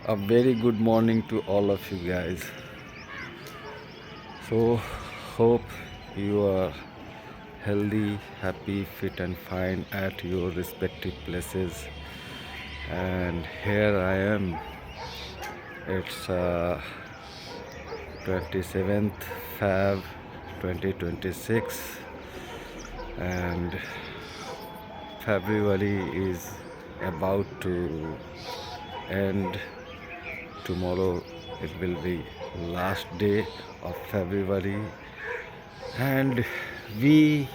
A very good morning to all of you guys. So, hope you are healthy, happy, fit, and fine at your respective places. And here I am. It's 27th Feb 2026, and February is about to end. Tomorrow it will be last day of February, and we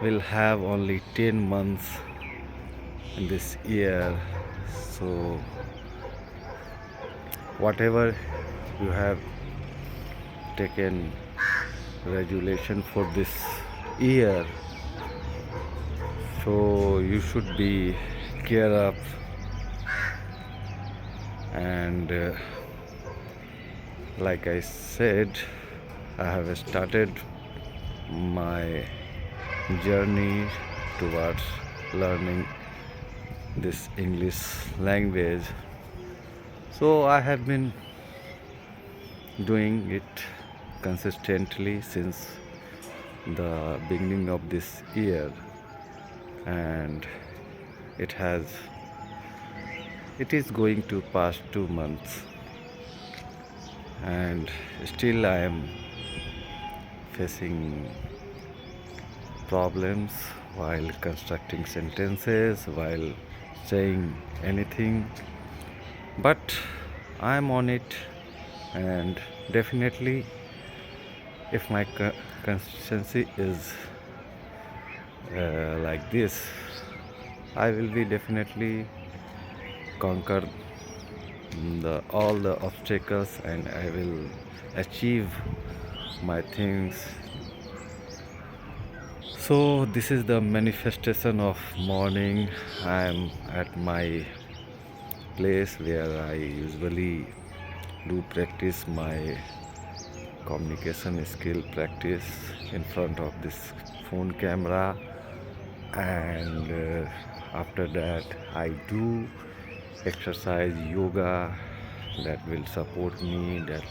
will have only 10 months in this year. So whatever you have taken resolution for this year, so you should be gear up and like I said, I have started my journey towards learning this English language. So I have been doing it consistently since the beginning of this year, and it is going to pass 2 months, and still I am facing problems while constructing sentences, while saying anything, but I am on it, and definitely if my consistency is like this, I will be definitely conquer all the obstacles, and I will achieve my things. So this is the manifestation of morning. I am at my place where I usually do practice my communication skill practice in front of this phone camera, and after that I do exercise yoga that will support me, that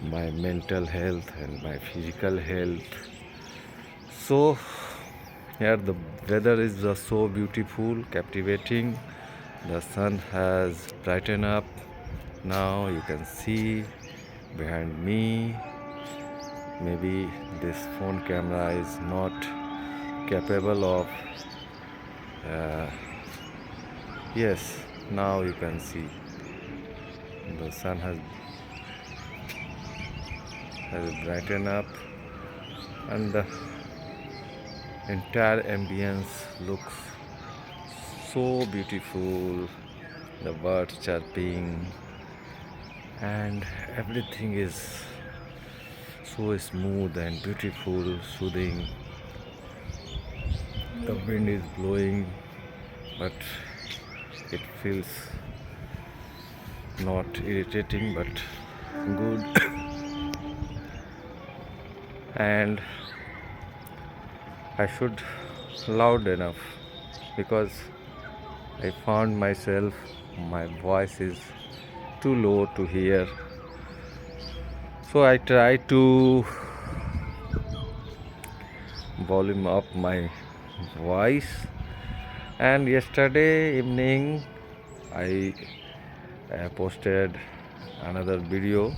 my mental health and my physical health. So here the weather is so beautiful, captivating. The sun has brightened up. Now you can see behind me. Maybe this phone camera is not capable of yes, now you can see the sun has brightened up, and the entire ambience looks so beautiful. The birds chirping, and everything is so smooth and beautiful, soothing. The wind is blowing, but it feels not irritating but good. And I should loud enough, because I found myself my voice is too low to hear. So I try to volume up my voice, and yesterday evening I posted another video.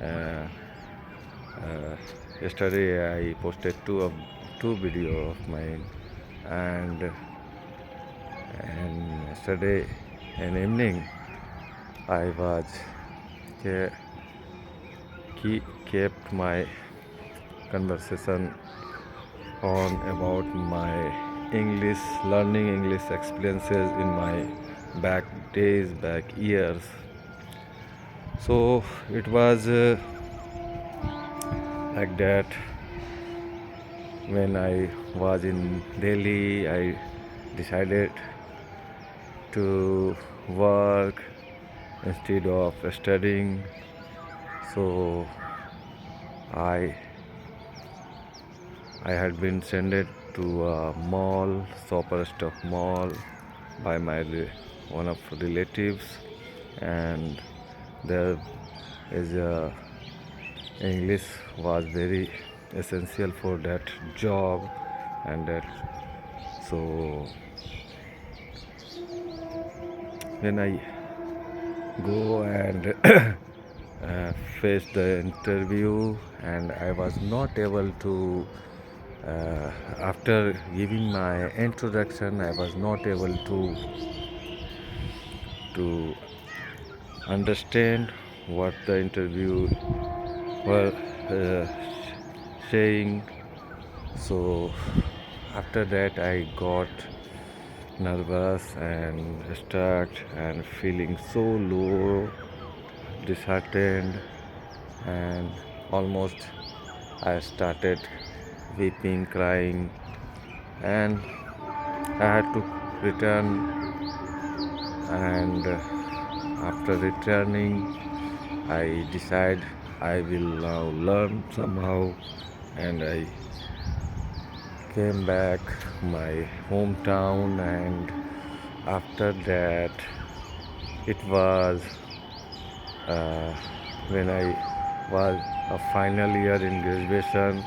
uh, Yesterday I posted two video of mine, and yesterday in evening I was kept my conversation on about my English learning English experiences in my back days, back years. So it was like that. When I was in Delhi, I decided to work instead of studying. So I had been sent to a mall, Super Stock Mall, by my one of relatives, and there is a English was very essential for that job, and that so when I go and face the interview, and I was not able to after giving my introduction, I was not able to understand what the interview were uh, saying. So after that I got nervous and stuck and feeling so low, disheartened, and almost I started weeping, crying, and I had to return. And after returning, I decide I will now learn somehow, and I came back my hometown. And after that, it was uh, when I was a final year in graduation.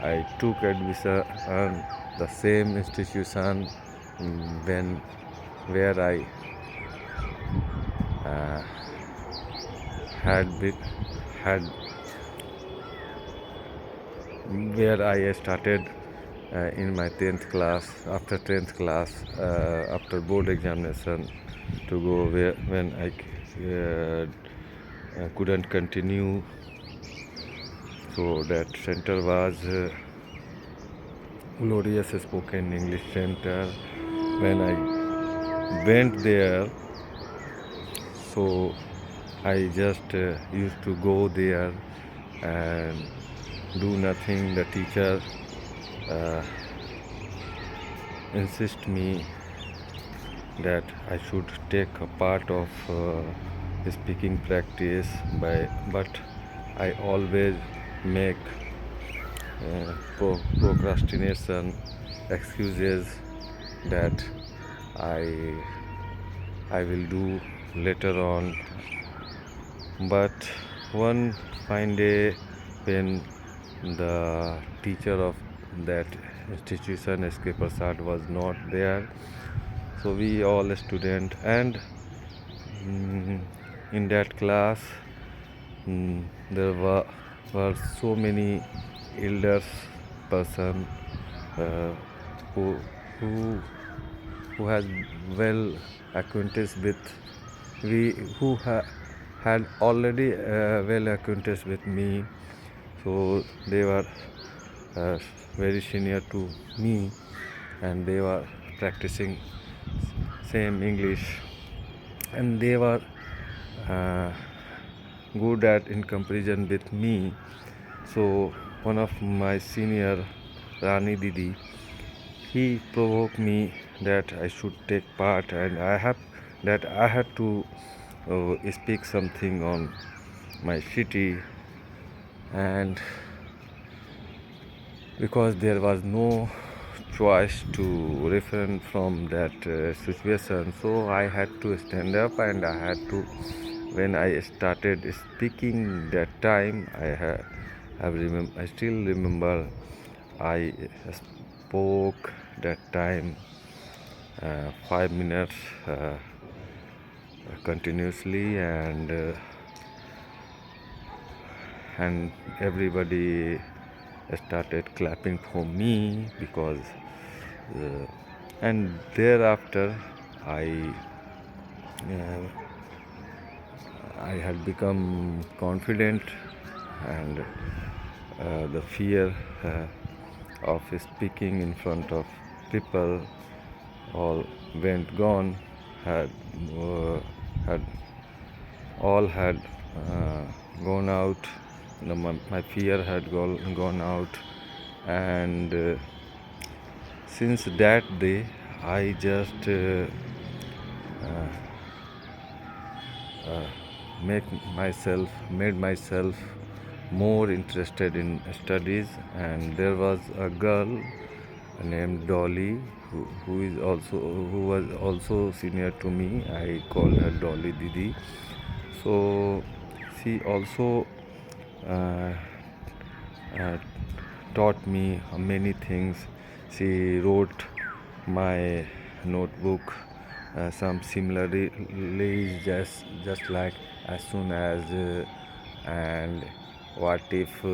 I took admission in the same institution when where I uh, had been had where I started in my 10th class. After 10th class, after board examination, to go where when I couldn't continue. So that center was Glorious Spoken English Center. When I went there, so I just used to go there and do nothing. The teacher uh, insist me that I should take a part of speaking practice but I always make procrastination excuses that I I will do later on. But one fine day, when the teacher of that institution, S.K. Prasad, was not there, so we all student, and in that class there were so many elders person uh, who who who has well acquaintance with we who had already well acquaintance with me. So they were uh, very senior to me, and they were practicing same English, and they were uh, good at in comparison with me. So one of my senior, Rani Didi, he provoked me that I should take part, and I had to speak something on my city. And because there was no choice to refrain from that situation, so I had to stand up, and I had to, when I started speaking that time, I still remember I spoke that time 5 minutes continuously, and everybody started clapping for me because and thereafter uh, I had become confident, and the fear of speaking in front of people all went gone, had had all had gone out. My fear had gone out, and since that day I just uh, uh, made myself more interested in studies. And there was a girl named Dolly, who was also senior to me. I called her Dolly Didi. So she also uh, uh, taught me many things. She wrote my notebook some similarities, just like as soon as and what if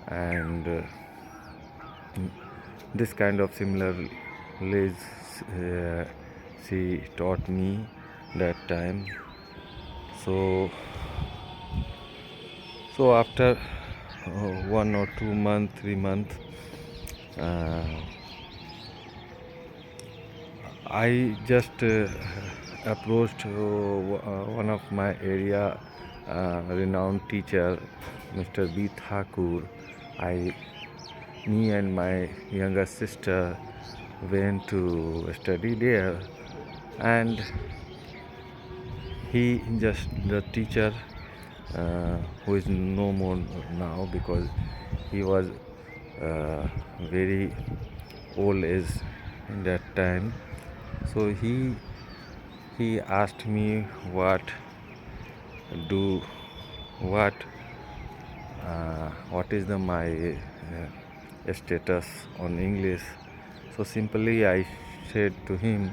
and this kind of similarities she taught me that time. So after 1 or 2 months, 3 months, uh, I just approached one of my area renowned teacher, Mr. B. Thakur. I, me and my younger sister went to study there, and he just the teacher who is no more now because he was very old age in that time. So he asked me do what what is the my status on English. So simply I said to him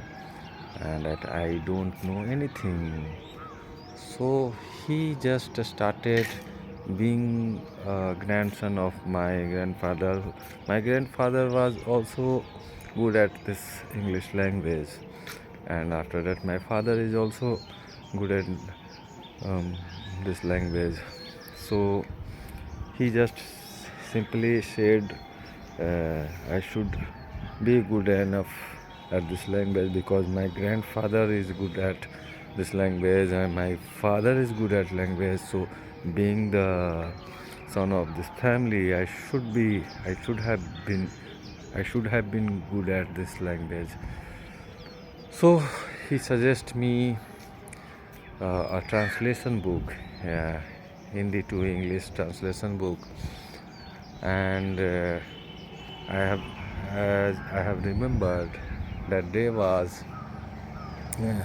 that I don't know anything. So he just started being a grandson of my grandfather. My grandfather was also good at this English language, and after that, my father is also good at this language. So he just simply said I should be good enough at this language because my grandfather is good at this language and my father is good at language. So being the son of this family, I should have been good at this language. So he suggests me a translation book, Hindi to English translation book, and I have remembered that day was uh,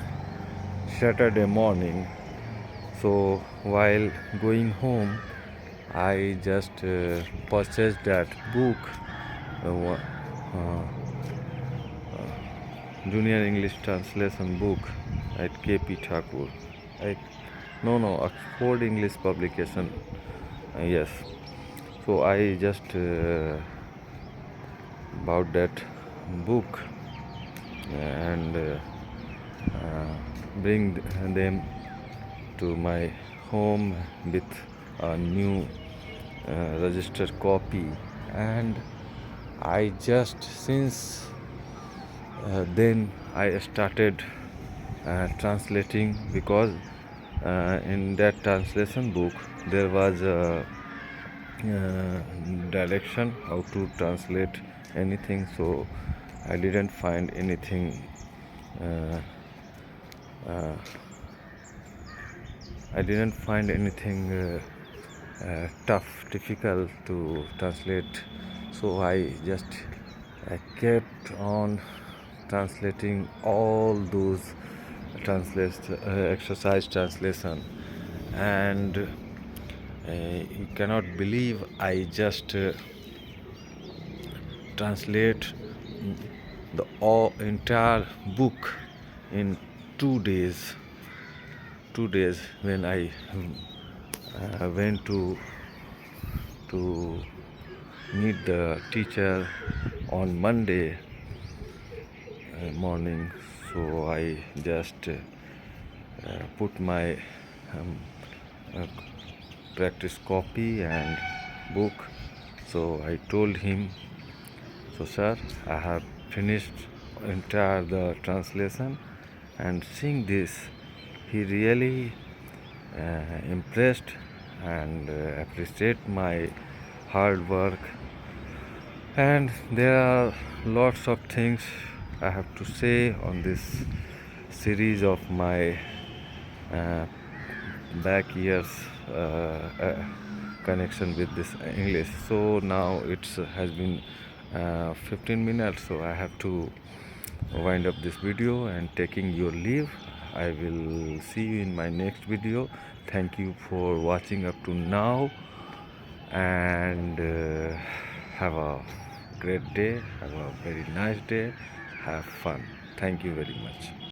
Saturday morning. So while going home, I just purchased that book, Junior English Translation book at KP Thakur. I, no, Oxford English Publication. Yes. So I just bought that book and bring them to my home with a new registered copy, and I just since then I started translating because in that translation book there was a direction how to translate anything, so I didn't find anything uh, uh, tough, difficult to translate. So I just kept on translating all those exercise translation, and you cannot believe I just translate the entire book in 2 days. 2 days when I went to meet the teacher on Monday morning. So I just put my uh, practice copy and book. So I told him, so sir, I have finished entire the translation, and seeing this, he really impressed and appreciate my hard work. And there are lots of things I have to say on this series of my uh, back years connection with this English. So now it has been 15 minutes, so I have to wind up this video and taking your leave. I will see you in my next video. Thank you for watching up to now, and have a great day, have a very nice day, have fun. Thank you very much.